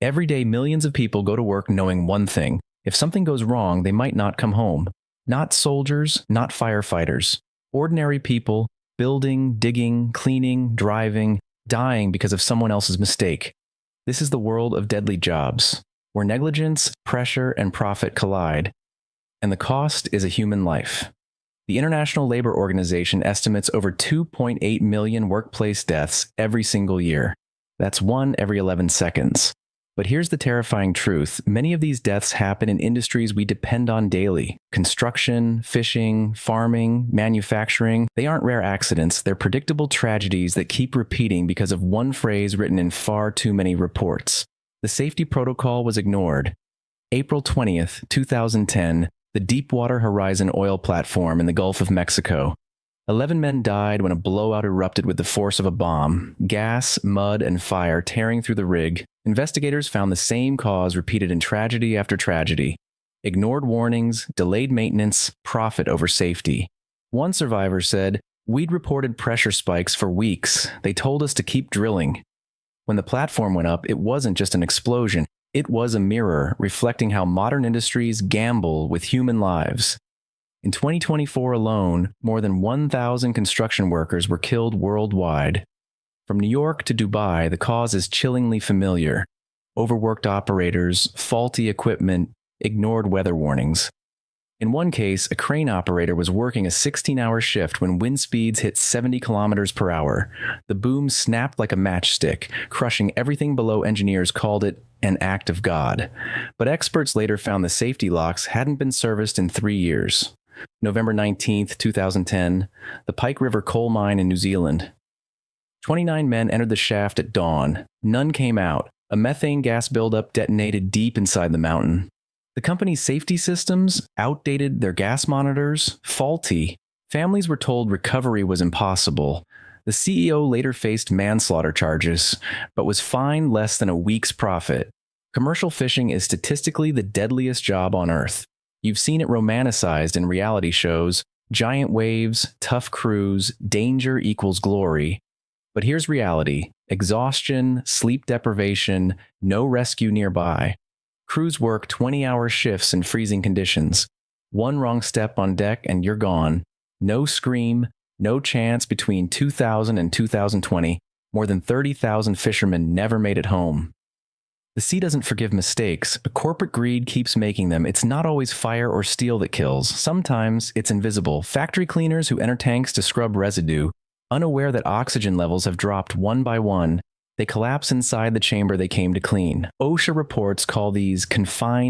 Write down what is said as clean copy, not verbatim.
Every day, millions of people go to work knowing one thing: if something goes wrong, they might not come home. Not soldiers, not firefighters. Ordinary people, building, digging, cleaning, driving, dying because of someone else's mistake. This is the world of deadly jobs, where negligence, pressure, and profit collide, and the cost is a human life. The International Labor Organization estimates over 2.8 million workplace deaths every single year. That's 1 every 11 seconds. But here's the terrifying truth. Many of these deaths happen in industries we depend on daily. Construction, fishing, farming, manufacturing. They aren't rare accidents. They're predictable tragedies that keep repeating because of one phrase written in far too many reports. The safety protocol was ignored. April 20th, 2010, the Deepwater Horizon oil platform in the Gulf of Mexico. 11 men died when a blowout erupted with the force of a bomb. Gas, mud, and fire tearing through the rig. Investigators found the same cause repeated in tragedy after tragedy. Ignored warnings, delayed maintenance, profit over safety. One survivor said, "We'd reported pressure spikes for weeks. They told us to keep drilling." When the platform went up, it wasn't just an explosion. It was a mirror reflecting how modern industries gamble with human lives. In 2024 alone, more than 1,000 construction workers were killed worldwide. From New York to Dubai, the cause is chillingly familiar. Overworked operators, faulty equipment, ignored weather warnings. In one case, a crane operator was working a 16-hour shift when wind speeds hit 70 kilometers per hour. The boom snapped like a matchstick, crushing everything below. Engineers called it an act of God. But experts later found the safety locks hadn't been serviced in 3 years. November 19th, 2010, the Pike River coal mine in New Zealand. 29 men entered the shaft at dawn. None came out. A methane gas buildup detonated deep inside the mountain. The company's safety systems, outdated, their gas monitors, faulty. Families were told recovery was impossible. The CEO later faced manslaughter charges, but was fined less than a week's profit. Commercial fishing is statistically the deadliest job on Earth. You've seen it romanticized in reality shows: giant waves, tough crews, danger equals glory. But here's reality: exhaustion, sleep deprivation, no rescue nearby. Crews work 20-hour shifts in freezing conditions. One wrong step on deck and you're gone. No scream, no chance. Between 2000 and 2020, more than 30,000 fishermen never made it home. The sea doesn't forgive mistakes, but corporate greed keeps making them. It's not always fire or steel that kills. Sometimes it's invisible. Factory cleaners who enter tanks to scrub residue, unaware that oxygen levels have dropped one by one. They collapse inside the chamber they came to clean. OSHA reports call these confined